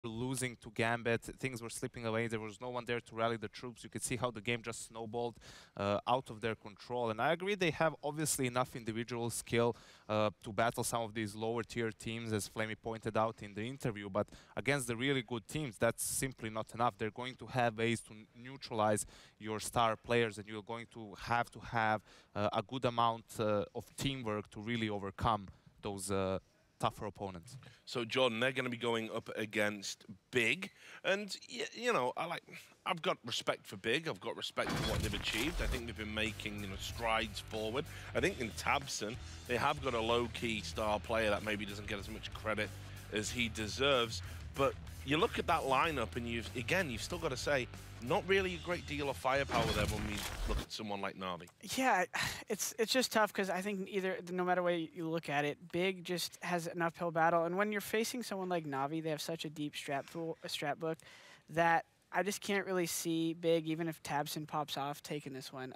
losing to Gambit, things were slipping away. There was no one there to rally the troops. You could see how the game just snowballed out of their control. And I agree, they have obviously enough individual skill to battle some of these lower tier teams, as Flamey pointed out in the interview. But against the really good teams, that's simply not enough. They're going to have ways to neutralize your star players, and you're going to have a good amount of teamwork to really overcome those tougher opponents. So Jordan, they're going to be going up against Big, and you know, I've got respect for Big. I've got respect for what they've achieved. I think they've been making, you know, strides forward. I think in Tabson, they have got a low-key star player that maybe doesn't get as much credit as he deserves. But you look at that lineup, and you've still got to say, not really a great deal of firepower there when we look at someone like Navi. Yeah, it's just tough because I think no matter way you look at it, Big just has an uphill battle. And when you're facing someone like Navi, they have such a deep strat book that I just can't really see Big, even if Tabson pops off, taking this one.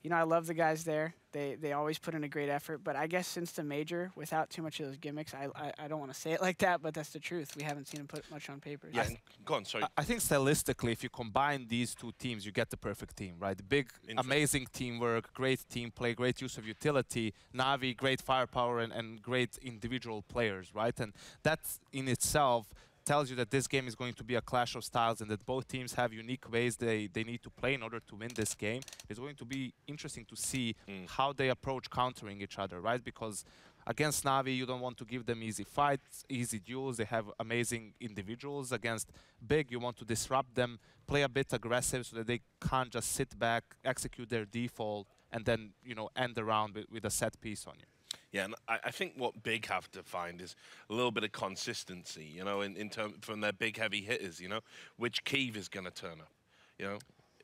You know, I love the guys there. They always put in a great effort. But I guess since the major, without too much of those gimmicks, I don't want to say it like that, but that's the truth. We haven't seen them put much on paper. Yeah, go on, sorry. I think stylistically, if you combine these two teams, you get the perfect team, right? Big, amazing teamwork, great team play, great use of utility. Navi, great firepower and great individual players, right? And that in itself tells you that this game is going to be a clash of styles and that both teams have unique ways they need to play in order to win this game. It's going to be interesting to see how they approach countering each other, right? Because against Navi, you don't want to give them easy fights, easy duels. They have amazing individuals. Against Big, you want to disrupt them, play a bit aggressive so that they can't just sit back, execute their default, and then, you know, end the round with a set piece on you. Yeah, and I think what Big have to find is a little bit of consistency, you know, in term from their big heavy hitters, you know, which Keeve is going to turn up, you know.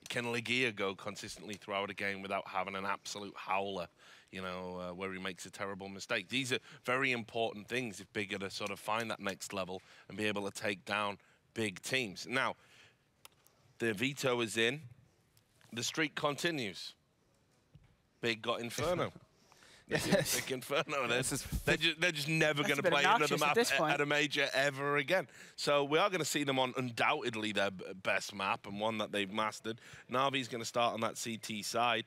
Can Legia go consistently throughout a game without having an absolute howler, you know, where he makes a terrible mistake? These are very important things if Big are to sort of find that next level and be able to take down big teams. Now, the veto is in. The streak continues. Big got Inferno. Big Inferno. They're just never going to play another map at a major ever again. So we are going to see them on undoubtedly their best map and one that they've mastered. Navi's going to start on that CT side.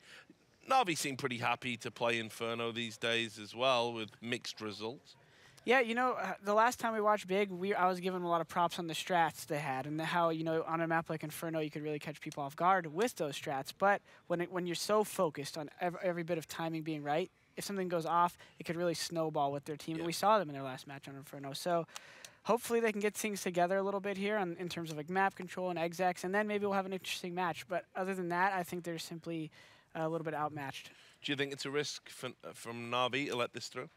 Navi seem pretty happy to play Inferno these days as well with mixed results. Yeah, you know, the last time we watched Big, I was giving them a lot of props on the strats they had and how, you know, on a map like Inferno, you could really catch people off guard with those strats. But when you're so focused on every bit of timing being right, if something goes off, it could really snowball with their team. Yeah. We saw them in their last match on Inferno. So hopefully they can get things together a little bit here in terms of like map control and execs, and then maybe we'll have an interesting match. But other than that, I think they're simply a little bit outmatched. Do you think it's a risk from Navi to let this through?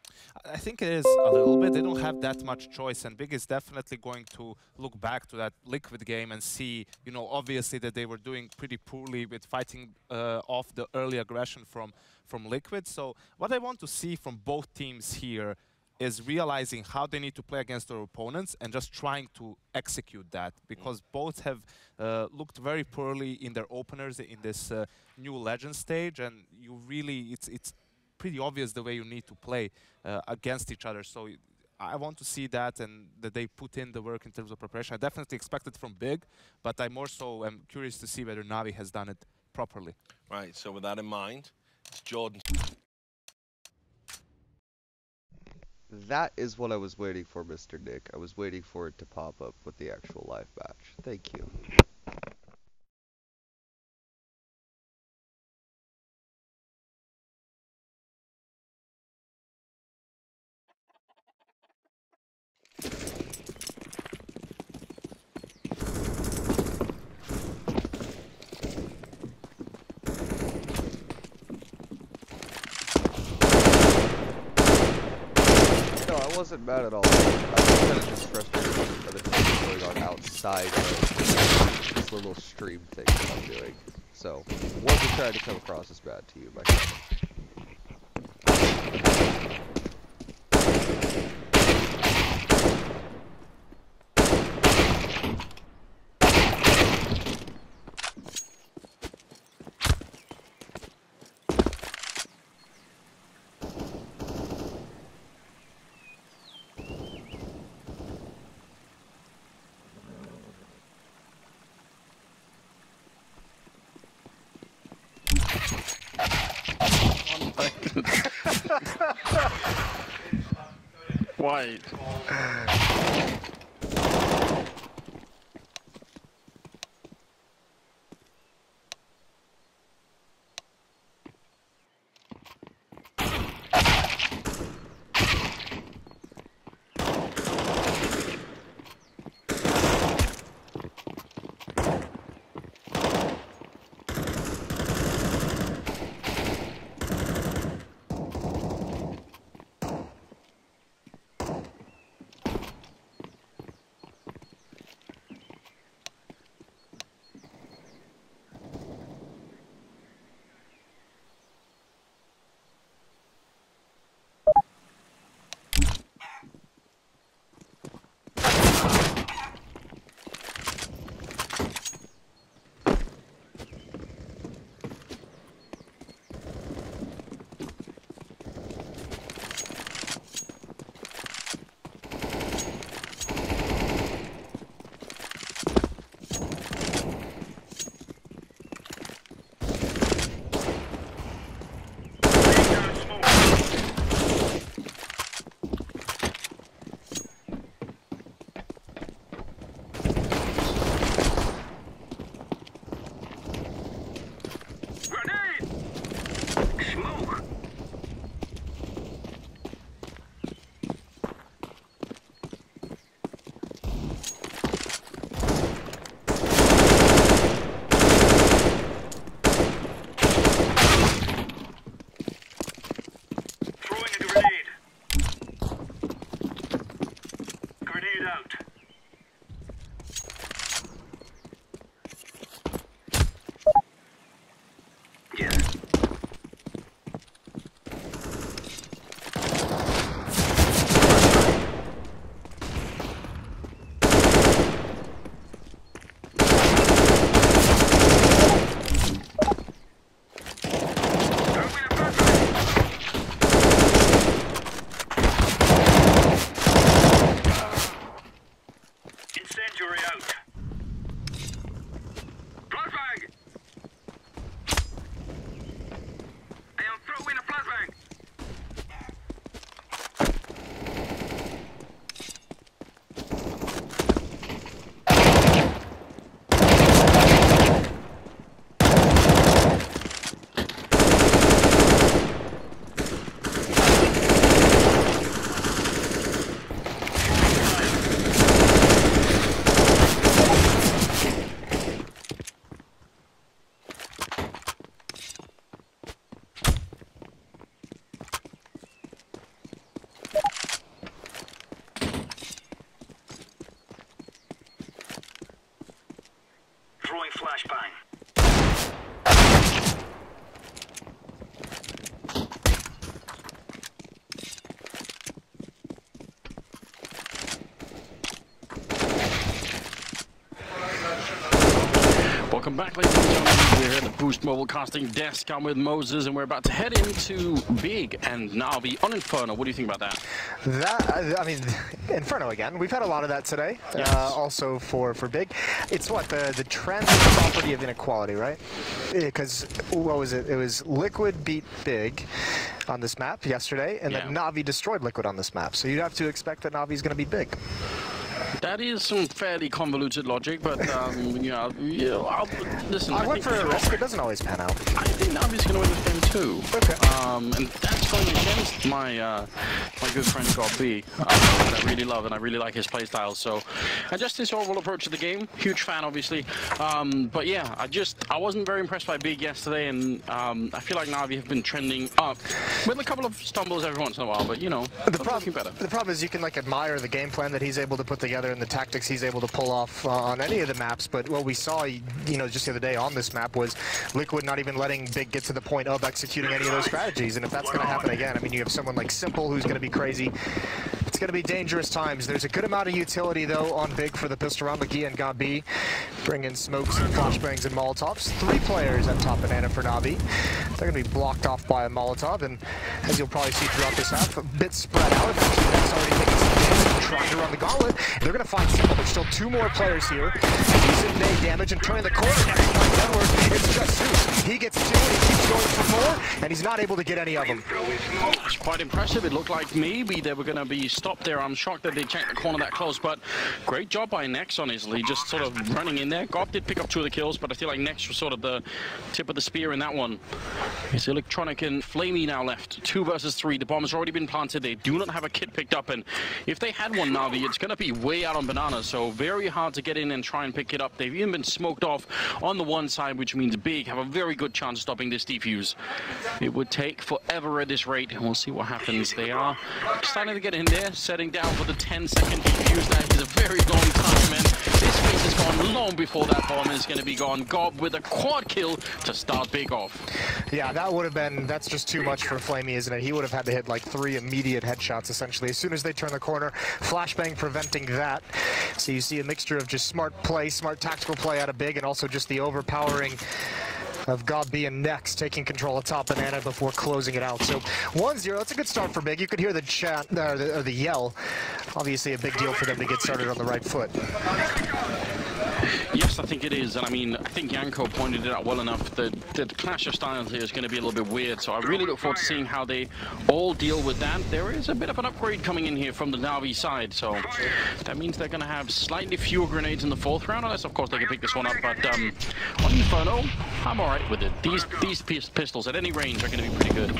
I think it is a little bit. They don't have that much choice, and Big is definitely going to look back to that Liquid game and see, you know, obviously that they were doing pretty poorly with fighting off the early aggression from Liquid. So what I want to see from both teams here is realizing how they need to play against their opponents and just trying to execute that, because both have looked very poorly in their openers in this new Legend stage, and you really, it's pretty obvious the way you need to play against each other. So I want to see that and that they put in the work in terms of preparation. I definitely expect it from Big, but I more so am curious to see whether Navi has done it properly. Right, so with that in mind, it's Jordan. That is what I was waiting for, Mr. Nick. I was waiting for it to pop up with the actual live match. Thank you. I wasn't mad at all. I was kind of just frustrated by the things going on outside of this little stream thing that I'm doing. So, wasn't trying to come across as bad to you, my friend. White. Welcome back, ladies and gentlemen. We're here at the Boost Mobile Casting Desk. I'm with Moses, and we're about to head into Big and Navi on Inferno. What do you think about that? I mean, Inferno again. We've had a lot of that today. Yes. Also for Big. It's what, the transient property of inequality, right? Because, what was it? It was Liquid beat Big on this map yesterday, and then Navi destroyed Liquid on this map. So you'd have to expect that Navi's going to beat Big. That is some fairly convoluted logic, but listen. I went for a risk. It doesn't always pan out. I think Navi's going to win this game too. Okay. And that's going against my my good friend God B, that I really love, and I really like his playstyle. So, and just his overall approach to the game, huge fan, obviously. But yeah, I wasn't very impressed by Big yesterday, and I feel like Navi have been trending up with a couple of stumbles every once in a while. But you know, the problem is you can like admire the game plan that he's able to put together and the tactics he's able to pull off on any of the maps. But what we saw, you know, just the other day on this map was Liquid not even letting Big get to the point of executing any of those strategies. And if that's going to happen again, I mean, you have someone like Simple who's going to be crazy. It's going to be dangerous times. There's a good amount of utility, though, on Big for the pistol round. McGee and Gabi bring in smokes and flashbangs and Molotovs. 3 players at top banana for Navi. They're going to be blocked off by a Molotov, and as you'll probably see throughout this half, a bit spread out. That's already taking some damage, trying to run the gauntlet. They're going to find Simple. There's still 2 more players here. Decent day damage and turning the corner. It's just Zeus. He gets 2 and he keeps he's going for more, and he's not able to get any of them. It's quite impressive. It looked like maybe they were going to be stopped there. I'm shocked that they checked the corner that close, but great job by Nex, honestly, just sort of running in there. Gob did pick up 2 of the kills, but I feel like Nex was sort of the tip of the spear in that one. It's Electronic and Flamey now left. 2 versus 3. The bomb has already been planted. They do not have a kit picked up, and if they had one, Navi, it's going to be way out on Banana, so very hard to get in and try and pick it up. They've even been smoked off on the one side, which means Big have a very good chance of stopping this defuse. It would take forever at this rate, and we'll see what happens. They are starting to get in there, setting down for the 10-second defuse. That is a very long time, and this phase has gone long before that bomb is going to be gone. Gob with a quad kill to start Big off. Yeah, that would have been, that's just too much for Flamey, isn't it? He would have had to hit like 3 immediate headshots, essentially, as soon as they turn the corner. Flashbang preventing that. So you see a mixture of just smart play, smart tactical play out of Big, and also just the overpowering of Gob being next, taking control of top Banana before closing it out. So 1-0, that's a good start for Big. You could hear the chat, or the yell. Obviously a big deal for them to get started on the right foot. Yes, I think it is, and I mean, I think Yanko pointed it out well enough that the clash of styles here is going to be a little bit weird, so I really look forward to seeing how they all deal with that. There is a bit of an upgrade coming in here from the Navi side, so that means they're going to have slightly fewer grenades in the 4th round, unless, of course, they can pick this one up, but on Inferno, I'm alright with it. These pistols at any range are going to be pretty good.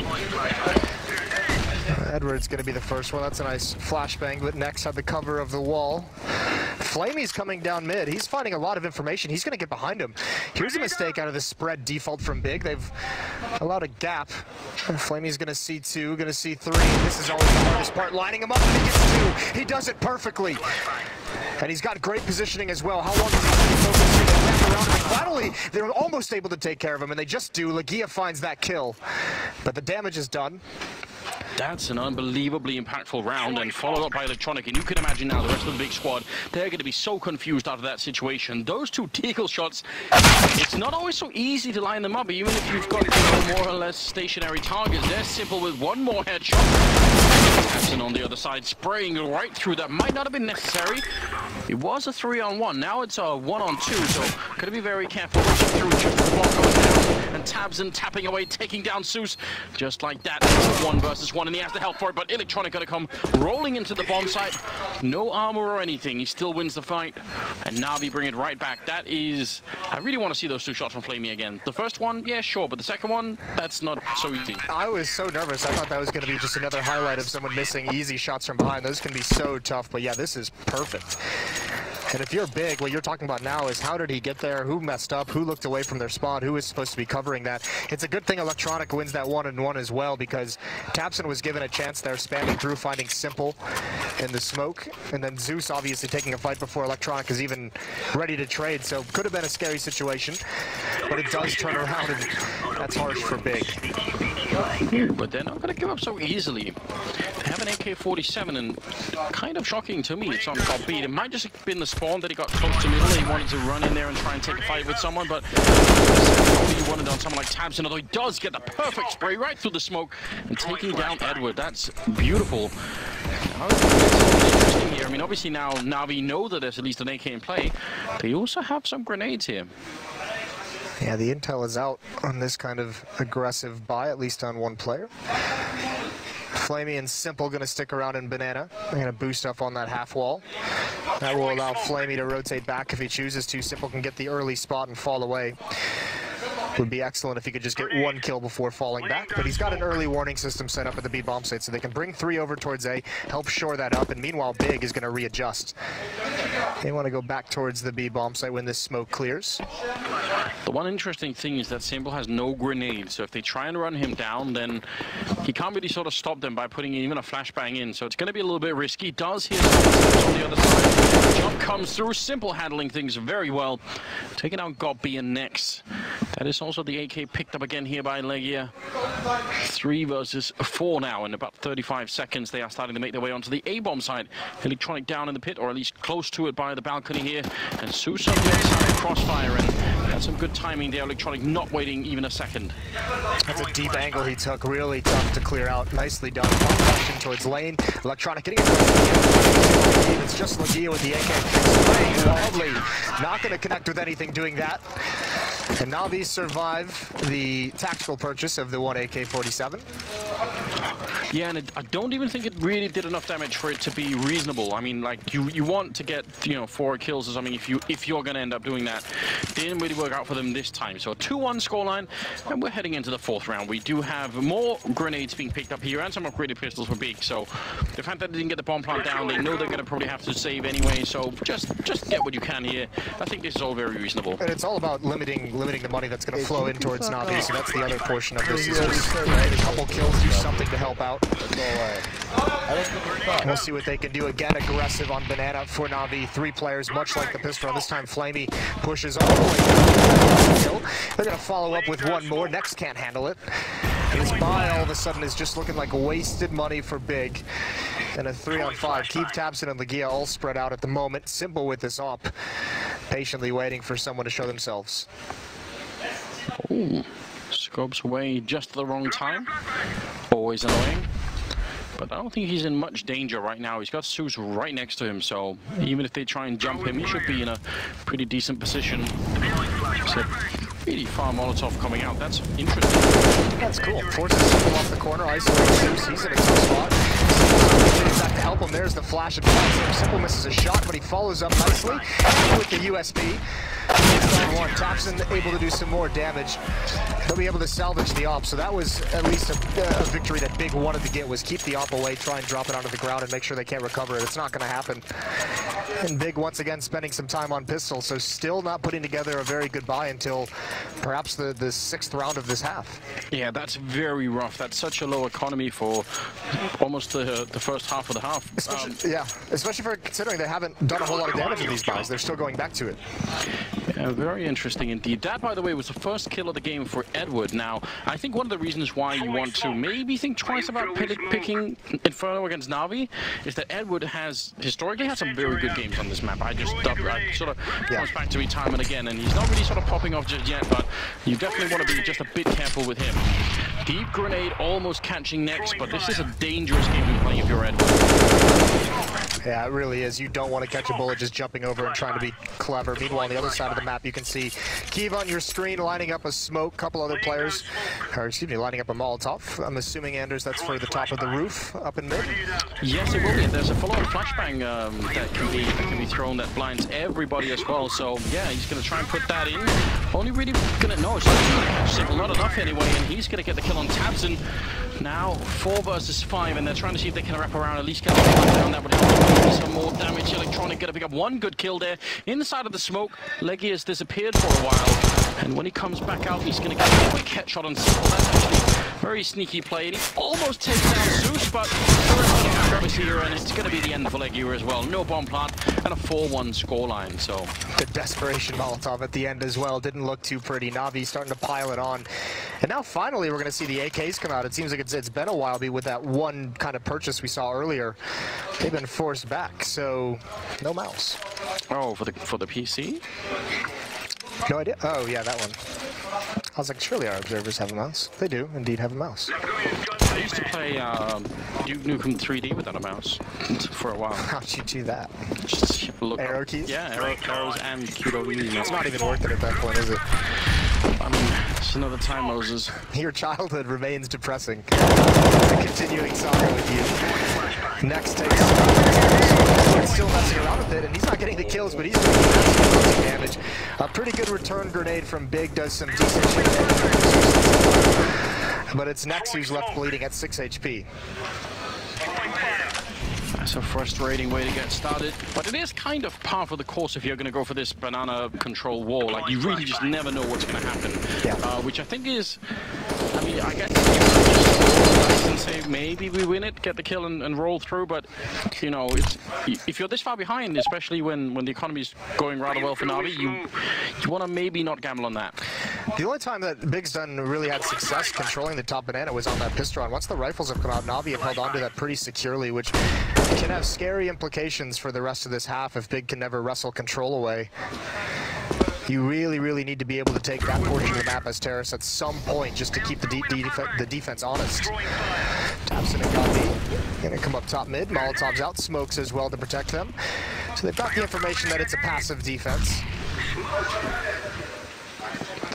Edward's going to be the first one. That's a nice flashbang, but Nex had the cover of the wall. Flamey's coming down mid. He's finding a lot of information. He's going to get behind him. Here's a mistake out of the spread default from Big. They've allowed a gap. Flamey's going to see 2, going to see 3. This is always the hardest part, lining him up, and he gets 2. He does it perfectly. And he's got great positioning as well. How long is he going to be focusing and wrap around? And finally, they're almost able to take care of him, and they just do. ELeauge finds that kill. But the damage is done. That's an unbelievably impactful round, and followed up by Electronic, and you can imagine now the rest of the Big squad, they're going to be so confused out of that situation. Those 2 Deagle shots, it's not always so easy to line them up, even if you've got more or less stationary targets. They're simple with one more headshot. Hansen on the other side, spraying right through. That might not have been necessary. It was a 3-on-1, now it's a 1-on-2, so gotta be very careful. Through just the block goes down, and Tabson tapping away, taking down Zeus. Just like that, it's a 1 versus 1, and he has to help for it, but Electronic gonna come rolling into the bomb site. No armor or anything, he still wins the fight, and Navi bring it right back. That is, I really want to see those 2 shots from Flamey again. The first one, yeah, sure, but the second one, that's not so easy. I was so nervous. I thought that was going to be just another highlight of someone missing easy shots from behind. Those can be so tough, but yeah, this is perfect. And if you're Big, what you're talking about now is how did he get there, who messed up, who looked away from their spawn, who was supposed to be covering that. It's a good thing Electronic wins that 1-on-1 as well, because Tabson was given a chance there, spamming through, finding Simple in the smoke, and then Zeus obviously taking a fight before Electronic is even ready to trade, so could have been a scary situation, but it does turn around, and that's harsh for Big. But they're not going to give up so easily. They have an AK-47, and kind of shocking to me, it's on top beat. It might just have been the spawn that he got close to middle. He wanted to run in there and try and take a fight with someone, but he wanted on someone like Tabson, although he does get the perfect spray right through the smoke and taking down Edward. That's beautiful. Interesting here. I mean, obviously now Navi know that there's at least an AK in play. They also have some grenades here. Yeah, the intel is out on this kind of aggressive buy, at least on one player. Flamey and Simple going to stick around in Banana. They're going to boost up on that half wall. That will allow Flamey to rotate back if he chooses to. Simple can get the early spot and fall away. Would be excellent if he could just get 1 kill before falling back, but he's got an early warning system set up at the B bomb site, so they can bring 3 over towards A, help shore that up, and meanwhile Big is going to readjust. They want to go back towards the B bomb site when this smoke clears. The one interesting thing is that Simple has no grenade, so if they try and run him down, then he can't really sort of stop them by putting even a flashbang in, so it's going to be a little bit risky. Does hit on the other side. Jump comes through, Simple handling things very well. Taking out Gob B and Nex. That is also the AK picked up again here by ELeauge. 3 versus 4 now. In about 35 seconds, they are starting to make their way onto the A-bomb side. Electronic down in the pit, or at least close to it by the balcony here. And Zeus on the other side, crossfire, and that's some good timing there. Electronic not waiting even a second. That's a deep angle he took. Really tough to clear out. Nicely done. Flashing towards lane. Electronic getting it. It's just ELeauge with the AK. Lovely. Not going to connect with anything doing that. And Navi survive the tactical purchase of the one AK-47. Yeah, and I don't even think it really did enough damage for it to be reasonable. I mean, like, you want to get, 4 kills or something if you're going to end up doing that. Didn't really work out for them this time. So a 2-1 scoreline, and we're heading into the 4th round. We do have more grenades being picked up here and some upgraded pistols for Big. So the fact that they didn't get the bomb plant down, they know they're going to probably have to save anyway. So just get what you can here. I think this is all very reasonable. And it's all about limiting the money that's going to flow in towards Navi. So that's the other portion of this. Is just right, a couple kills, do something to help out. We'll see what they can do. Again, aggressive on Banana for Navi. 3 players, much like the pistol. This time, Flamey pushes all the way down. They're going to follow up with one more. Next can't handle it. And this buy all of a sudden is just looking like wasted money for Big. And a 3-on-5. Keep Tabson and Legia all spread out at the moment. Simple with this op. Patiently waiting for someone to show themselves. Ooh. Scopes away just at the wrong time. Always annoying. But I don't think he's in much danger right now. He's got Zeus right next to him, so even if they try and jump him, he should be in a pretty decent position. So really far Molotov coming out. That's interesting. That's cool. Forces Simple off the corner, isolates Zeus. He's in a tough spot. Simple back to help him. There's the flash and flash. Simple misses a shot, but he follows up nicely with the USB. One. Thompson able to do some more damage. They'll be able to salvage the op. So that was at least a victory that Big wanted to get, was keep the op away, try and drop it onto the ground and make sure they can't recover it. It's not going to happen. And Big once again spending some time on pistol, so still not putting together a very good buy until perhaps the 6th round of this half. Yeah, that's very rough. That's such a low economy for almost the first half of the half. Especially for considering they haven't done a whole lot of damage with these buys. They're still going back to it. Yeah, very interesting indeed. That, by the way, was the first kill of the game for Edward. Now, I think one of the reasons why you want to maybe think twice about picking Inferno against Navi is that Edward has historically had some very good games on this map. I sort of comes back to me time and again, and he's not really sort of popping off just yet, but you definitely want to be just a bit careful with him. Deep grenade almost catching next, but this is a dangerous game to be playing if you're Edward. Yeah, it really is. You don't want to catch a bullet just jumping over and trying to be clever. Meanwhile, on the other side of the map, you can see Keeve on your screen lining up a smoke. Couple other players, lining up a Molotov. I'm assuming, Anders, that's for the top of the roof up in mid? Yes, it will be. There's a follow-on flashbang that can be thrown that blinds everybody as well. So, yeah, he's going to try and put that in. Only really going to know. It's simple, not enough anyway, and he's going to get the kill on Tabson. Now, 4 versus 5, and they're trying to see if they can wrap around, at least get down that, but some more damage. Electronic going to pick up 1 good kill there. Inside of the smoke, Leggy has disappeared for a while, and when he comes back out, he's going to get a quick headshot on Simple. That's actually very sneaky play, and he almost takes down Zeus, but is here, and it's going to be the end for Leggy as well. No bomb plant, and a 4-1 scoreline, so... The desperation Molotov at the end as well didn't look too pretty. Navi starting to pile it on. And now finally we're going to see the AKs come out. It seems like it's been a while with that one kind of purchase we saw earlier. They've been forced back, so no mouse. Oh, for the PC? No idea. Oh, yeah, that one. I was like, surely our observers have a mouse. They do indeed have a mouse. I used to play Duke Nukem 3D without a mouse for a while. How'd you do that? Just look arrow up. keys? Yeah, arrows and QWE. It's not even worth it at that point, is it? I mean, it's another time, Moses. Your childhood remains depressing. It's a continuing saga with you. Next takes still messing around with it, and he's not getting the kills, but he's doing massive damage. A pretty good return grenade from Big does some decent shit. But it's Nex who's left bleeding at 6 HP. That's a frustrating way to get started, but it is kind of par for the course if you're going to go for this banana control wall. Like, you really just never know what's going to happen. Yeah. Which I think is, I mean, I guess you could just and say maybe we win it, get the kill and roll through, but, you know, if you're this far behind, especially when the economy's going rather well for Navi, you want to maybe not gamble on that. The only time that Big's done really had success controlling the top banana was on that Pistron. Once the rifles have come out, Navi have held onto that pretty securely, which can have scary implications for the rest of this half if Big can never wrestle control away. You really, really need to be able to take that portion of the map as terrorists at some point just to keep the defense honest. Tapson and Gabi gonna come up top mid. Molotov's out, smokes as well to protect them. So they've got the information that it's a passive defense.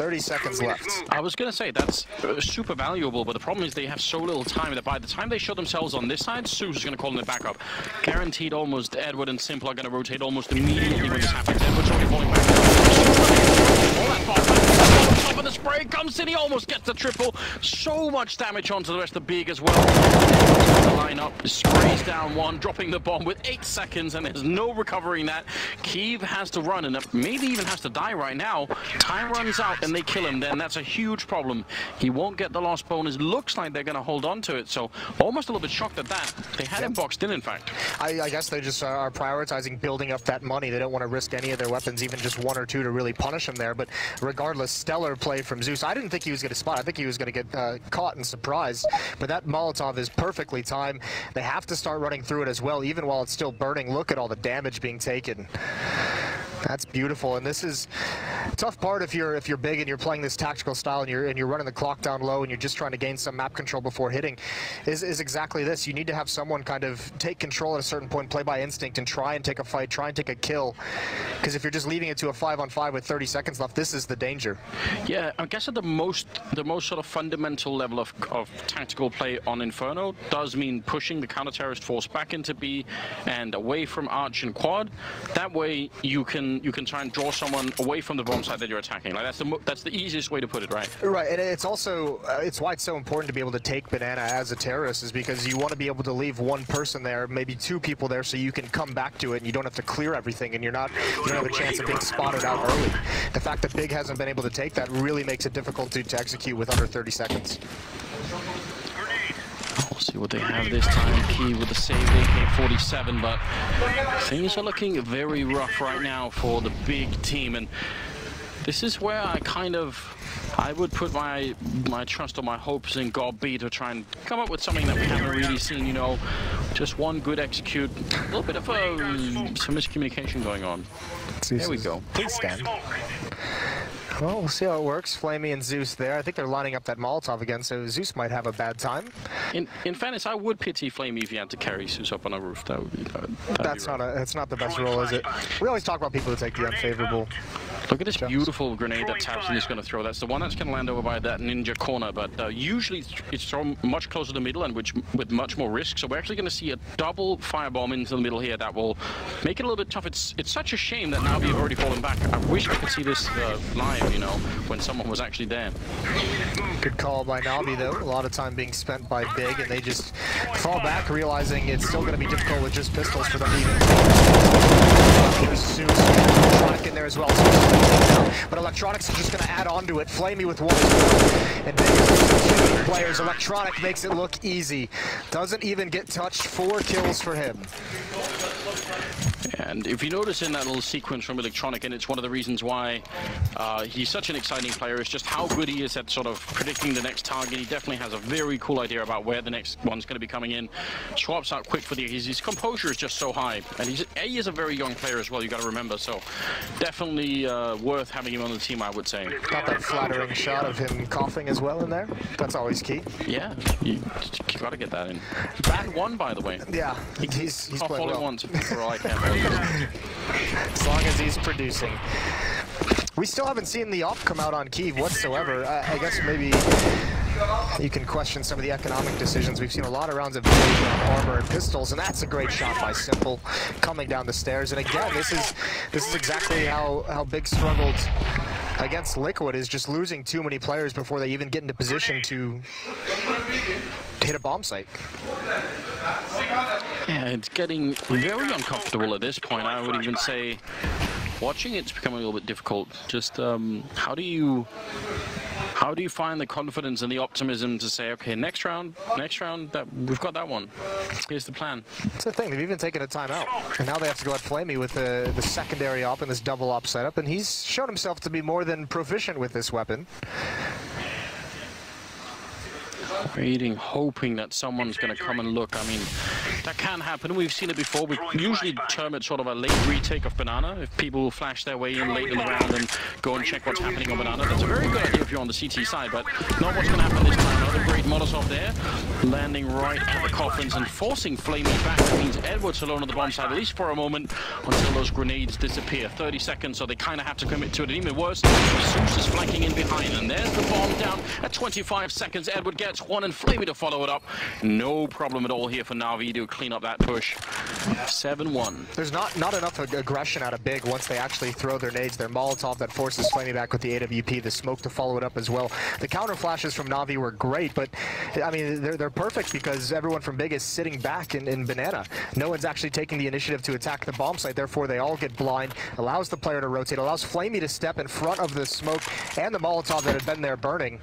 30 seconds left. I was going to say, that's super valuable, but the problem is they have so little time that by the time they show themselves on this side, Zeus is going to call in the backup. Guaranteed almost Edward and Simple are going to rotate almost immediately when this happens. Edward's already falling back. All that far back. Top of the spray comes in, he almost gets the triple. So much damage onto the rest of Big as well. The lineup sprays down one, dropping the bomb with 8 seconds, and there's no recovering that. Keeve has to run, and maybe even has to die right now. Time runs out, and they kill him. Then that's a huge problem. He won't get the last bonus. Looks like they're going to hold on to it, so almost a little bit shocked at that. They had him boxed in fact. I guess they just are prioritizing building up that money. They don't want to risk any of their weapons, even just 1 or 2 to really punish him there. But regardless, stellar play from Zeus. I didn't think he was going to spot. I think he was going to get caught and surprised. But that Molotov is perfectly timed. They have to start running through it as well, even while it's still burning. Look at all the damage being taken. That's beautiful, and this is a tough part if you're Big and you're playing this tactical style and you're running the clock down low and you're just trying to gain some map control before hitting. Is exactly this. You need to have someone kind of take control at a certain point, play by instinct, and try and take a fight, try and take a kill. Because if you're just leaving it to a 5-on-5 with 30 seconds left, this is the danger. Yeah, I guess at the most sort of fundamental level of tactical play on Inferno does mean pushing the counter-terrorist force back into B and away from Arch and Quad. That way you can try and draw someone away from the bomb site that you're attacking. Like that's the easiest way to put it, right? Right, and it's also it's why it's so important to be able to take Banana as a terrorist, is because you want to be able to leave one person there, maybe 2 people there, so you can come back to it and you don't have to clear everything, and you don't have a chance of being spotted out early. The fact that Big hasn't been able to take that really makes it difficult to execute with under 30 seconds. We'll see what they have this time. Key with the save AK-47, but things are looking very rough right now for the Big team, and this is where I would put my trust or my hopes in God B to try and come up with something that we haven't really seen, you know, just one good execute, a little bit of some miscommunication going on. There we go. Please stand. Well, we'll see how it works. Flamey and Zeus there. I think they're lining up that Molotov again, so Zeus might have a bad time. In fairness, I would pity Flamey if he had to carry Zeus up on a roof. That would be that's not the best role, is it? We always talk about people who take the unfavorable. Look at this beautiful grenade that Tabson is going to throw. That's the one that's going to land over by that ninja corner, but usually it's thrown much closer to the middle and with much more risk. So we're actually going to see a double firebomb into the middle here that will make it a little bit tough. It's such a shame that Navi have already fallen back. I wish I could see this live, you know, when someone was actually there. Good call by Navi, though. A lot of time being spent by Big, and they just fall back, realizing it's still going to be difficult with just pistols for them to even. There's Zeus, Electronic in there as well. But Electronics is just going to add on to it. Flamey with 1 and Big is 2 players. Electronic makes it look easy. Doesn't even get touched. 4 kills for him. And if you notice in that little sequence from Electronic, and it's one of the reasons why he's such an exciting player, is just how good he is at sort of predicting the next target. He definitely has a very cool idea about where the next one's going to be coming in. Swaps out quick for the his composure is just so high, and he is a very young player as well, you got to remember, so definitely worth having him on the team, I would say. Got that flattering shot of him coughing as well in there. That's always key. Yeah, you got to get that in. Bad one, by the way. Yeah, he's playing well. Once for all I can. As long as he's producing. We still haven't seen the op come out on Kyiv whatsoever. I guess maybe you can question some of the economic decisions. We've seen a lot of rounds of armor and pistols, and that's a great shot by Simple coming down the stairs. And again, this is exactly how Big struggled against Liquid, is just losing too many players before they even get into position to hit a bomb site. Yeah, it's getting very uncomfortable at this point. I would even say watching it's becoming a little bit difficult. Just how do you find the confidence and the optimism to say, okay, next round, that we've got that one. Here's the plan. That's the thing. They've even taken a timeout, and now they have to go at Flamey with the secondary op and this double op setup, and he's shown himself to be more than proficient with this weapon. Waiting, hoping that someone's going to come and look. I mean, that can happen. We've seen it before. We usually term it sort of a late retake of banana. If people flash their way in late in the round and go and check what's happening on banana, that's a very good idea if you're on the CT side, but not what's going to happen this time. Another great Molotov there, landing right at the coffins and forcing Flamey back. That means Edward's alone on the bomb side, at least for a moment, until those grenades disappear. 30 seconds, so they kind of have to commit to it. And even worse, Zeus is flanking in behind, and there's the bomb down at 25 seconds. Edward gets one, and Flamey to follow it up. No problem at all here for Navi to clean up that push. 7-1. There's not enough aggression out of Big once they actually throw their nades. Their Molotov that forces Flamey back with the AWP, the smoke to follow it up as well. The counter flashes from Navi were great, but I mean they're perfect because everyone from Big is sitting back in banana. No one's actually taking the initiative to attack the bomb site, therefore they all get blind, allows the player to rotate, allows Flamey to step in front of the smoke and the Molotov that had been there burning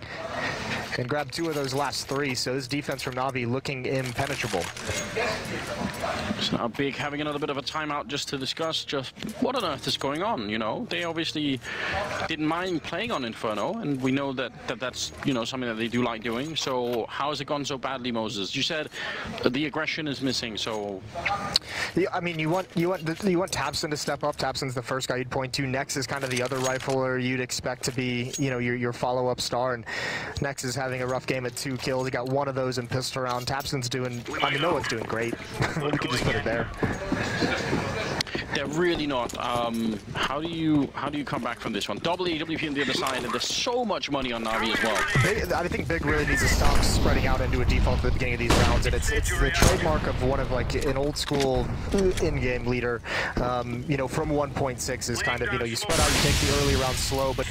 and grab 2 of those last 3. So this defense from Navi looking impenetrable. So now Big having another bit of a timeout just to discuss just what on earth is going on, you know. They obviously didn't mind playing on Inferno, and we know that's, you know, something that they do like doing. So how has it gone so badly, Moses? You said the aggression is missing, so... Yeah, I mean, you want Tabson to step up. Tabson's the first guy you'd point to. Nex is kind of the other rifler you'd expect to be, you know, your follow-up star, and Nex is having a rough game at 2 kills. He got 1 of those in pistol round. Tabson's doing, I mean, no one's doing great. We could just put it there. They're really not. How do you come back from this one? Double AWP on the other side, and there's so much money on Navi as well. I think Big really needs to stop spreading out into a default at the beginning of these rounds, and it's the trademark of one of like an old school in-game leader. You know, from 1.6 is kind of, you know, you spread out, you take the early rounds slow, but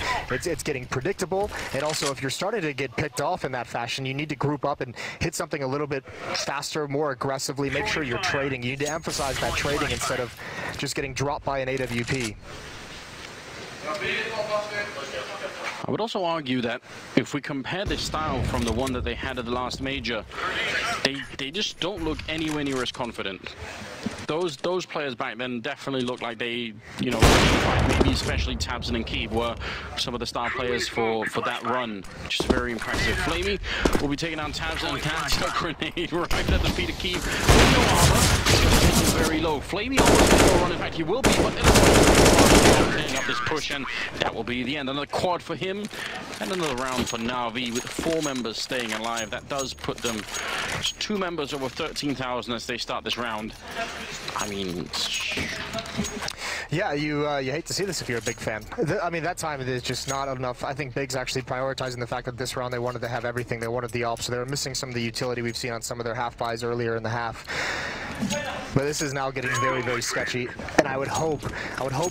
it's getting predictable. And also, if you're starting to get picked off in that fashion, you need to group up and hit something a little bit faster, more aggressively. Make sure you're trading. You need to emphasize that trading instead of just getting dropped by an AWP. I would also argue that if we compare this style from the one that they had at the last major, they just don't look anywhere near as confident. Those players back then definitely looked like they, you know, maybe especially Tabson and Keeb were some of the star players for that run. Just very impressive. Flamey will be taking down Tabson, and that's a grenade right at the feet of Keeb. With no armor, very low. Flamey almost going to run. In fact, he will be, but playing up this push, and that will be the end. Another quad for him, and another round for Navi with 4 members staying alive. That does put them 2 members over 13,000 as they start this round. I mean, yeah, you hate to see this if you're a Big fan. I mean, that time it is just not enough. I think Big's actually prioritizing the fact that this round they wanted to have everything. They wanted the ops, so they were missing some of the utility we've seen on some of their half buys earlier in the half. But this is now getting very, very sketchy, and I would hope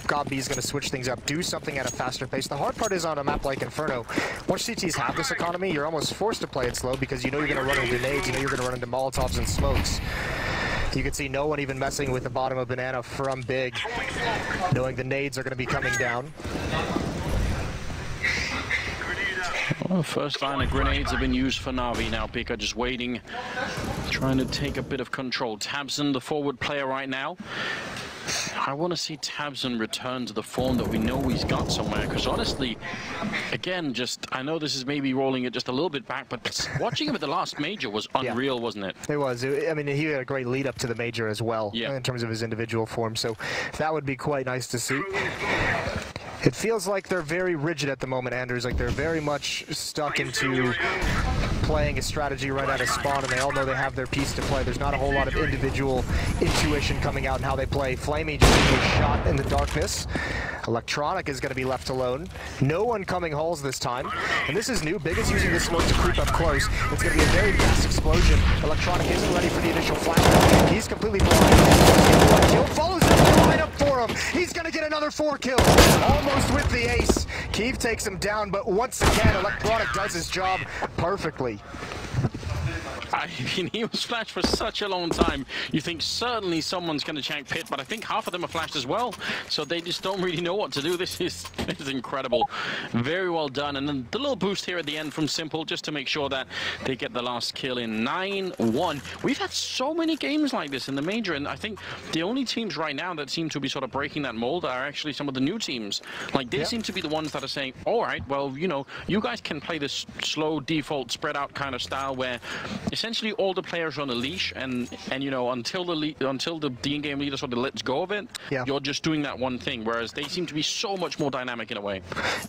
God B is going to switch things up, do something at a faster pace. The hard part is on a map like Inferno, once CTs have this economy, you're almost forced to play it slow because you know you're going to run into grenades, you know you're going to run into Molotovs and smokes. You can see no one even messing with the bottom of banana from Big, knowing the nades are going to be coming down. Well, first line of grenades have been used for Navi. Now Big are just waiting, trying to take a bit of control. Tabson, the forward player right now. I want to see Tabson return to the form that we know he's got somewhere, because honestly, again, just, I know this is maybe rolling it just a little bit back, but watching him at the last major was unreal, wasn't it? It was. I mean, he had a great lead up to the major as well, in terms of his individual form, so that would be quite nice to see. It feels like they're very rigid at the moment, Anders. Like they're very much stuck into playing a strategy right out of spawn, and they all know they have their piece to play. There's not a whole lot of individual intuition coming out in how they play. Flamey just being shot in the darkness. Electronic is going to be left alone. No one coming holes this time. And this is new. Big is using this smoke to creep up close. It's going to be a very fast explosion. Electronic isn't ready for the initial flash. He's completely blind. One kill follows up the lineup for him. He's going to get another 4 kills. Almost with the ace. Keeve takes him down, but once again, Electronic does his job perfectly. I mean, he was flashed for such a long time. You think certainly someone's going to check pit, but I think half of them are flashed as well. So they just don't really know what to do. This is incredible. Very well done. And then the little boost here at the end from Simple, just to make sure that they get the last kill in 9-1. We've had so many games like this in the major, and I think the only teams right now that seem to be sort of breaking that mold are actually some of the new teams. Like, they seem to be the ones that are saying, all right, well, you know, you guys can play this slow default spread out kind of style where essentially all the players are on a leash, and you know, until the in-game leader sort of lets go of it, you're just doing that one thing. Whereas they seem to be so much more dynamic in a way.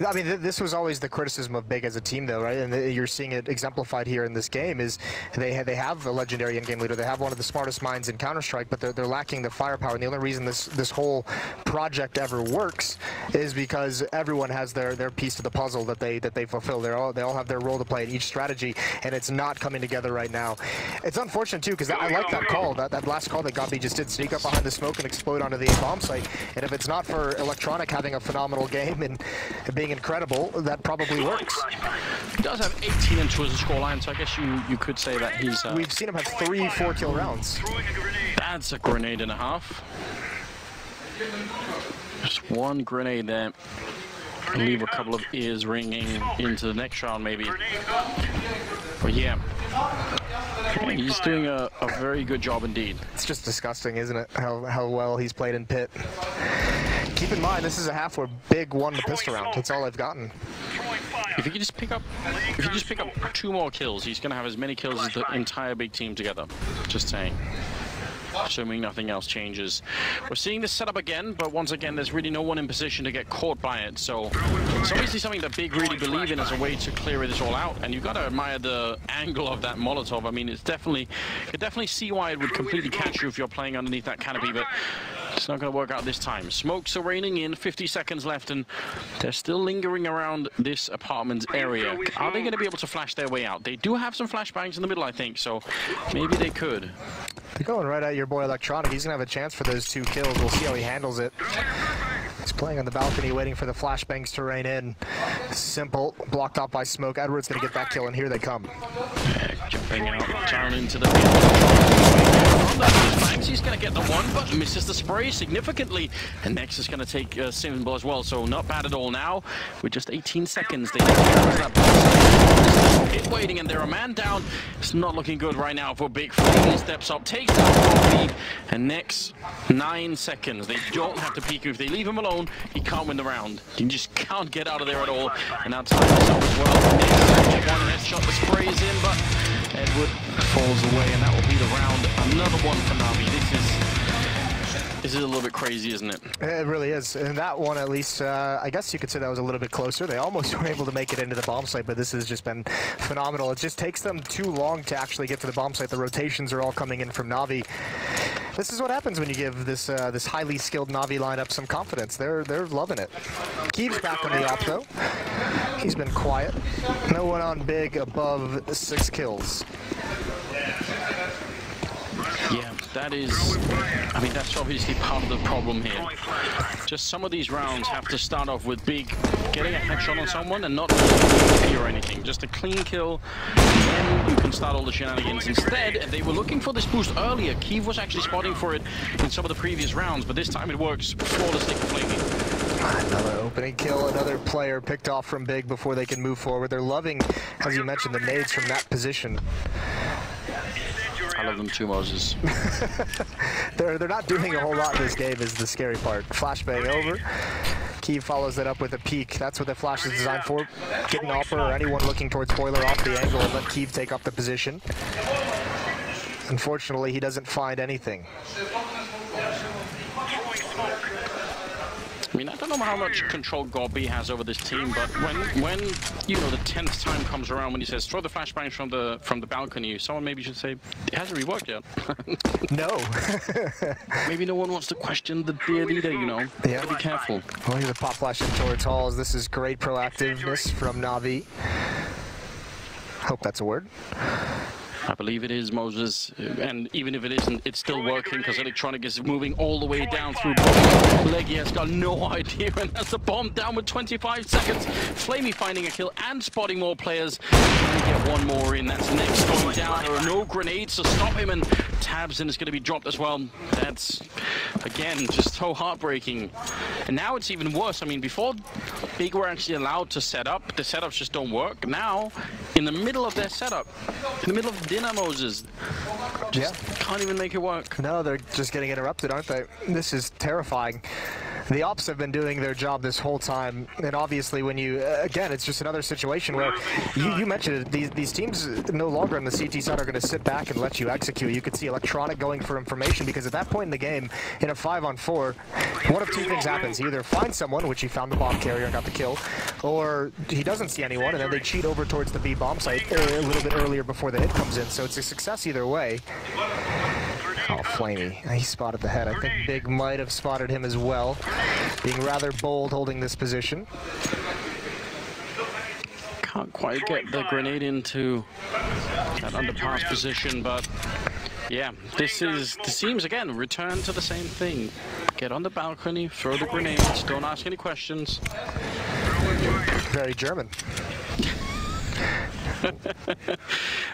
I mean, this was always the criticism of Big as a team, though, right? And you're seeing it exemplified here in this game. Is they have a legendary in-game leader. They have one of the smartest minds in Counter-Strike, but they're lacking the firepower. And the only reason this whole project ever works is because everyone has their piece of the puzzle that they fulfill. They all have their role to play in each strategy, and it's not coming together right now. It's unfortunate too, because I like that call, that last call that Gabi just did, sneak up behind the smoke and explode onto the bomb site. And if it's not for Electronic having a phenomenal game and being incredible, that probably works. He does have 18 into his scoreline, so I guess you could say that he's. We've seen him have 3 4-kill rounds. That's a grenade and a half. Just one grenade there. Leave a couple of ears ringing into the next round, maybe. But yeah, he's doing a very good job indeed. It's just disgusting, isn't it? How well he's played in Pit. Keep in mind, this is a half where Big won the pistol round. That's all I've gotten. If he just pick up 2 more kills, he's gonna have as many kills as the entire Big team together. Just saying. Assuming nothing else changes. We're seeing this setup again, but once again, there's really no one in position to get caught by it. So it's obviously something that Big really believe in as a way to clear this all out. And you've got to admire the angle of that Molotov. I mean, you could definitely see why it would completely catch you if you're playing underneath that canopy, but it's not going to work out this time. Smokes are raining in, 50 seconds left, and they're still lingering around this apartment area. Are they going to be able to flash their way out? They do have some flashbangs in the middle, I think, so maybe they could. They're going right at your boy Electronic. He's going to have a chance for those 2 kills. We'll see how he handles it. He's playing on the balcony, waiting for the flashbangs to rain in. Simple, blocked off by smoke. Edward's going to get that kill, and here they come. Jumping out, down into the... He's going to get the one, but misses the spray significantly. And next is going to take Symbol as well, so not bad at all now. With just 18 seconds, they hit waiting, and they're a man down. It's not looking good right now for Big. He steps up, takes down Coffee, and next 9 seconds. They don't have to peek. If they leave him alone, he can't win the round. He just can't get out of there at all. And now time is up as well. Next, one headshot, the spray is in, but Edward falls away, and that will be the round. Another one for Navi. This is a little bit crazy, isn't it? It really is. And that one, at least, I guess you could say that was a little bit closer. They almost were able to make it into the bomb site, but this has just been phenomenal. It just takes them too long to actually get to the bomb site. The rotations are all coming in from Navi. This is what happens when you give this this highly skilled Navi lineup some confidence. They're loving it. Keeps back on the op, though. He's been quiet. No one on Big above 6 kills. Yeah, that is, I mean, that's obviously part of the problem here. Just some of these rounds have to start off with Big getting a headshot on someone and not or anything. Just a clean kill, and then you can start all the shenanigans. Instead, they were looking for this boost earlier. Keeve was actually spotting for it in some of the previous rounds, but this time it works flawlessly for Flamey. Another opening kill, another player picked off from Big before they can move forward. They're loving, as you mentioned, the nades from that position. I love them too, Moses. They're not doing a whole lot in this game is the scary part. Flashbang over. Keeve follows that up with a peek. That's what the flash is designed for. Getting Opera or anyone looking towards Boiler off the angle and let Keeve take up the position. Unfortunately, he doesn't find anything. I mean, I don't know how much control Gorby has over this team, but when you know the 10th time comes around when he says throw the flashbangs from the balcony, someone maybe should say it hasn't reworked yet. No. Maybe no one wants to question the dear leader, you know. Yeah. Be careful. Well, he's a pop flashing towards halls. This is great proactiveness from Navi. Hope that's a word. I believe it is, Moses, and even if it isn't, it's still working because Electronic is moving all the way down through. Leggy has got no idea, and that's the bomb down with 25 seconds. Flamey finding a kill and spotting more players. Trying to get one more in. That's next going down. There are no grenades to stop him, and Tabson is going to be dropped as well. That's, again, just so heartbreaking. And now it's even worse. I mean, before Big were actually allowed to set up, the setups just don't work. Now, in the middle of their setup, in the middle of dinner, Moses, just can't even make it work. No, they're just getting interrupted, aren't they? This is terrifying. The ops have been doing their job this whole time, and obviously when you, again, it's just another situation where, you mentioned it, these teams no longer on the CT side are going to sit back and let you execute. You could see Electronic going for information, because at that point in the game, in a 5-on-4, one of two things happens. He either finds someone, which he found the bomb carrier and got the kill, or he doesn't see anyone, and then they cheat over towards the B bomb site a little bit earlier before the hit comes in, so it's a success either way. Oh, Flamey. He spotted the head. I think Big might have spotted him as well, being rather bold holding this position. Can't quite get the grenade into that underpass position, but yeah, this seems again return to the same thing. Get on the balcony, throw the grenades, don't ask any questions. Very German.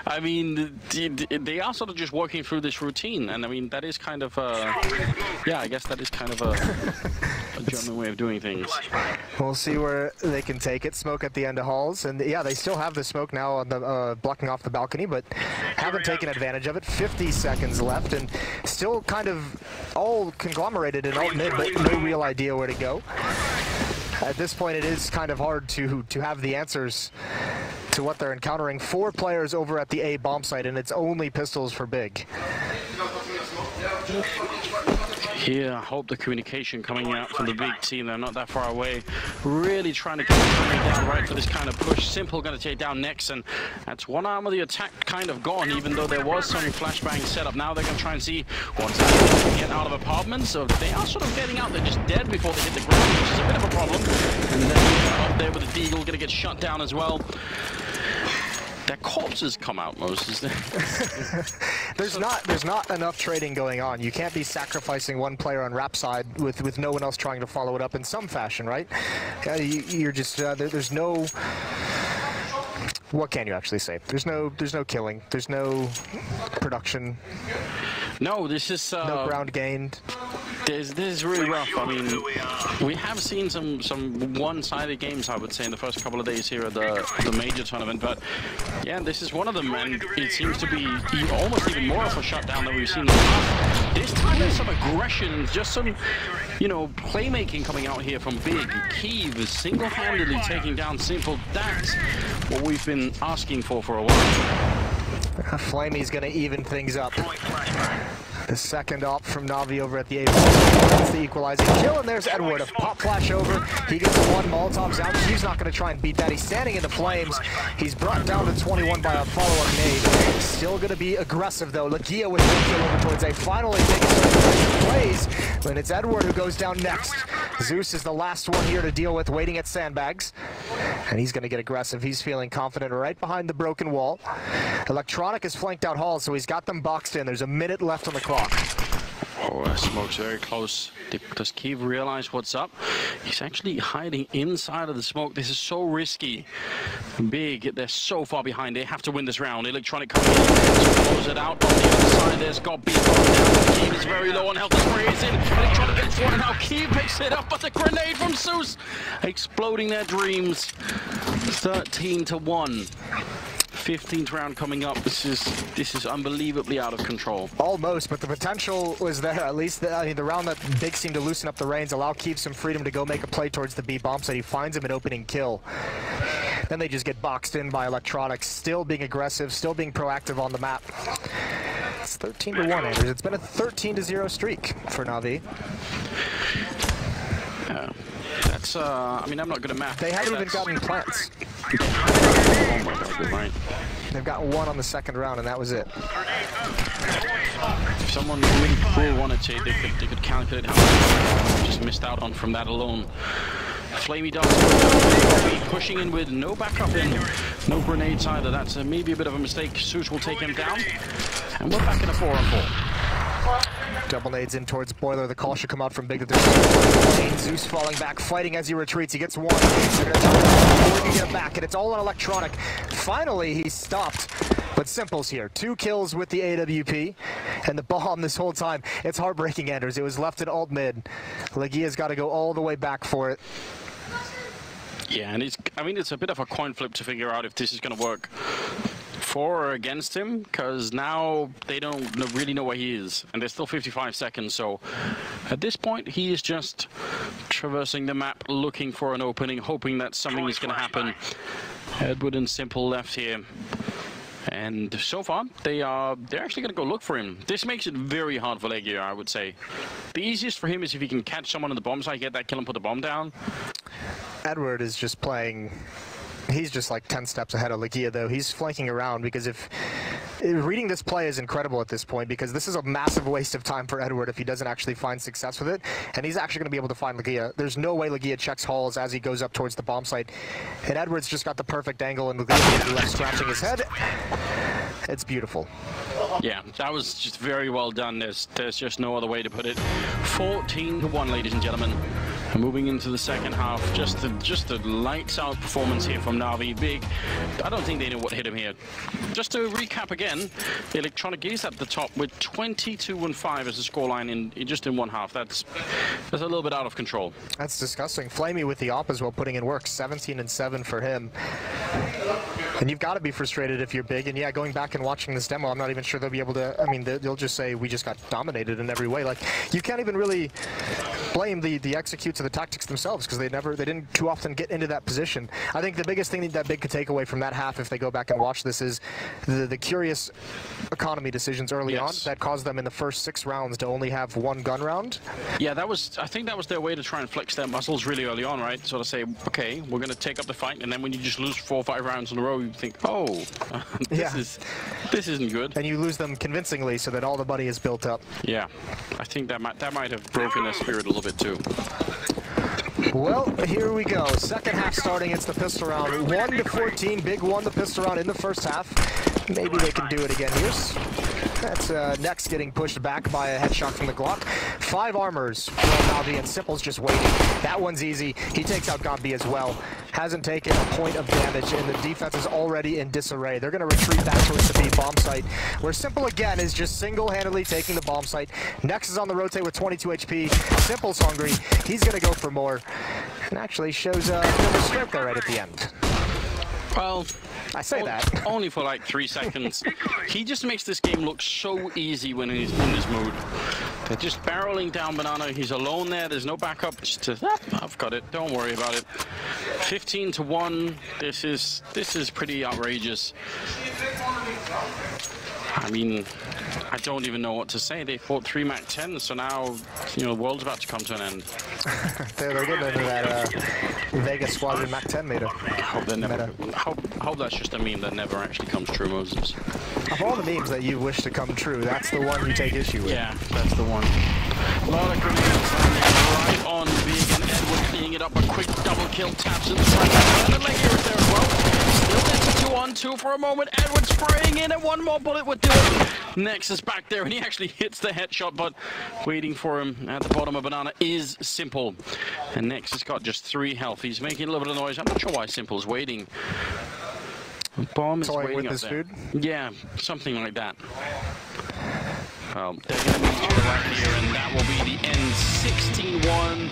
I mean, they are sort of just working through this routine, and I mean, that is kind of yeah, I guess that is kind of a German way of doing things. We'll see where they can take it. Smoke at the end of halls, and yeah, they still have the smoke now on the blocking off the balcony, but haven't taken advantage of it. 50 seconds left, and still kind of all conglomerated in alt mid, but no real idea where to go. At this point, it is kind of hard to have the answers to what they're encountering. 4 players over at the A bomb site, and it's only pistols for Big. Here, I hope the communication coming out from the Big team, they're not that far away. Really trying to get the down right for this kind of push. Simple going to take down next, and that's one arm of the attack kind of gone, even though there was some flashbang set up. Now they're going to try and see what's happening, get out of apartments. So they are sort of getting out. They're just dead before they hit the ground, which is a bit of a problem. And then up there with the Deagle, going to get shut down as well. Their corpses come out most. Is there? There's not enough trading going on. You can't be sacrificing one player on rap side with no one else trying to follow it up in some fashion, right? You're just there's no. What can you actually say? There's no killing. There's no production. No, this is no ground gained. This is really rough. I mean, we have seen some one-sided games, I would say, in the first couple of days here at the major tournament. But yeah, this is one of them, and it seems to be almost even more of a shutdown than we've seen in the past. This time there's some aggression, just some, you know, playmaking coming out here from Big. Kiev is single-handedly taking down Simple. That's what we've been asking for a while. Flamey's going to even things up. The second op from Navi over at the A. That's the equalizing kill, and there's Edward. A pop flash over. He gets one. Molotov's out. He's not going to try and beat that. He's standing in the flames. He's brought down to 21 by a follow-up nade. Still going to be aggressive, though. ELeauge with the kill over towards A. Finally, Big plays, and it's Edward who goes down next. Zeus is the last one here to deal with, waiting at sandbags. And he's going to get aggressive. He's feeling confident right behind the broken wall. Electronic is flanked out hall, so he's got them boxed in. There's a minute left on the clock. Oh, Smoke's very close. Does Kiev realize what's up? He's actually hiding inside of the smoke. This is so risky. Big, they're so far behind. They have to win this round. Electronic coming in to close it out. On the other side, there's got B down. Kiev is very low on health. The spray is in. Electronic gets one, and now Kiev picks it up, but the grenade from Zeus exploding their dreams. 13-1. 15th round coming up. This is unbelievably out of control. Almost, but the potential was there. At least I mean, the round that Big seemed to loosen up the reins, allow Kiev some freedom to go make a play towards the B bomb site. He finds him an opening kill. Then they just get boxed in by Electronics, still being aggressive, still being proactive on the map. It's 13-1, Anders. It's been a 13-0 streak for Navi. Yeah, that's I mean, I'm not good at math. They haven't even gotten plants. Oh my god, you're right. They've got one on the second round, and that was it. If someone really wanted to, they could calculate how much they just missed out on from that alone. Flamey does pushing in with no backup in, no grenades either. That's maybe a bit of a mistake. Zeus will take him down, and we're back in a 4-on-4. Double nades in towards Boiler. The call should come out from Big. Zeus falling back, fighting as he retreats. He gets one. They're going to turn before he can get back, and it's all on Electronic. Finally, he stopped. But Simple's here. 2 kills with the AWP, and the bomb this whole time. It's heartbreaking, Anders. It was left at alt mid. ELeauge's got to go all the way back for it. Yeah, and it's a bit of a coin flip to figure out if this is going to work for or against him, because now they don't really know where he is, and there's still 55 seconds, so At this point, he is just traversing the map, looking for an opening, hoping that something is going to happen. Edward and Simple left here. And so far, they're actually going to go look for him. This makes it very hard for ELeauge, I would say. The easiest for him is if he can catch someone on the bomb site, get that kill and put the bomb down. Edward is just playing... He's just like 10 steps ahead of ELeauge, though. He's flanking around because if... Reading this play is incredible at this point because this is a massive waste of time for Edward if he doesn't actually find success with it. And he's actually going to be able to find ELeauge. There's no way ELeauge checks halls as he goes up towards the bomb site. And Edward's just got the perfect angle and ELeauge is left scratching his head. It's beautiful. Yeah, that was just very well done. There's just no other way to put it. 14-1, ladies and gentlemen. Moving into the second half, just a lights out performance here from Navi. Big, I don't think they know what hit him here. Just to recap again, the Electronic is at the top with 22-5 as the scoreline in just in one half. That's a little bit out of control. That's disgusting. Flamey with the op as well, putting in work. 17-7 for him. And you've got to be frustrated if you're big. And yeah, going back and watching this demo, I'm not even sure they'll be able to. I mean, they'll just say we just got dominated in every way. Like, you can't even really blame the executes of the tactics themselves because they didn't too often get into that position. I think the biggest thing that Big could take away from that half, if they go back and watch this, is the curious economy decisions early on that caused them in the first 6 rounds to only have 1 gun round. Yeah, I think that was their way to try and flex their muscles really early on, right? Sort of say, okay, we're going to take up the fight, and then when you just lose 4 or 5 rounds in a row, you think, oh, this isn't good. And you lose them convincingly so that all the money is built up. Yeah, I think that might have broken their spirit a little bit too. Well, here we go. Second half starting. It's the pistol round. 1-14. Big won the pistol round in the first half. Maybe they can do it again here. That's Next getting pushed back by a headshot from the Glock. 5 armors from Navi, and Simple's just waiting. That one's easy. He takes out Gombi as well. Hasn't taken a point of damage, and the defense is already in disarray. They're going to retreat back towards the B bomb site, where Simple again is just single-handedly taking the bomb site. Next is on the rotate with 22 HP. Simple's hungry. He's going to go for more, and actually shows a bit of strength there right at the end. Well, I say that. Only for like 3 seconds. He just makes this game look so easy when he's in this mood. They're just barreling down Banana. He's alone there. There's no backup. Just I've got it. Don't worry about it. 15-1. This is pretty outrageous. I mean, I don't even know what to say. They fought 3 Mac 10s, so now, you know, the world's about to come to an end. They're getting into that Vegas Squadron Mac 10 meta. I hope that's just a meme that never actually comes true, Moses. Of all the memes that you wish to come true, that's the one you take issue with. Yeah, that's the one. A lot of grenades right on Big, and Edward cleaning it up. A quick double kill, taps in the front. And the ELeauge is there as well. Still gets a 2-on-2 for a moment. Edward spraying in, and one more bullet would do it. Nexus back there, and he actually hits the headshot, but waiting for him at the bottom of Banana is Simple. And Nexus got just 3 health. He's making a little bit of noise. I'm not sure why Simple's waiting. Bomb is waiting with up his there. food? Yeah, something like that. Well, they're going to move to the right here, and that will be the end. 16-1.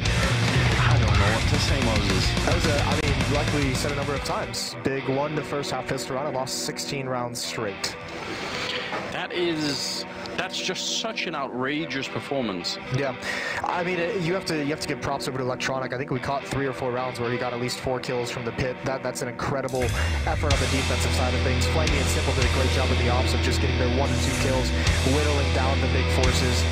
I don't know what to say, Moses. That was I mean, like we said a number of times, Big won the first half pistol round and lost 16 rounds straight. That's just such an outrageous performance. Yeah, I mean, you have to give props over to Electronic. I think we caught 3 or 4 rounds where he got at least 4 kills from the pit. That's an incredible effort on the defensive side of things. Flamey and Simple did a great job with the ops of just getting their 1 or 2 kills, whittling down the big forces,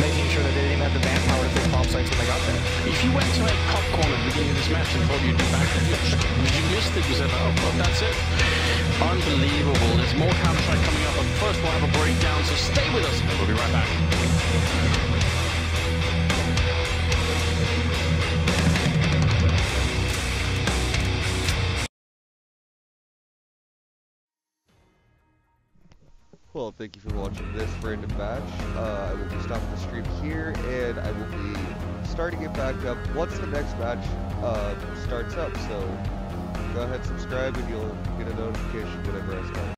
making sure that they didn't have the manpower to pick bomb sites when they got there. If you went to a popcorn at the beginning of this match and thought you'd be back, you missed it. You said, oh, well, that's it. Unbelievable. There's more Counter-Strike coming up, but first we'll have a breakdown, so stay with us. We'll be right back. Well, thank you for watching this random match. I will be stopping the stream here, and I will be starting it back up once the next match starts up. So go ahead, subscribe, and you'll get a notification whenever I start.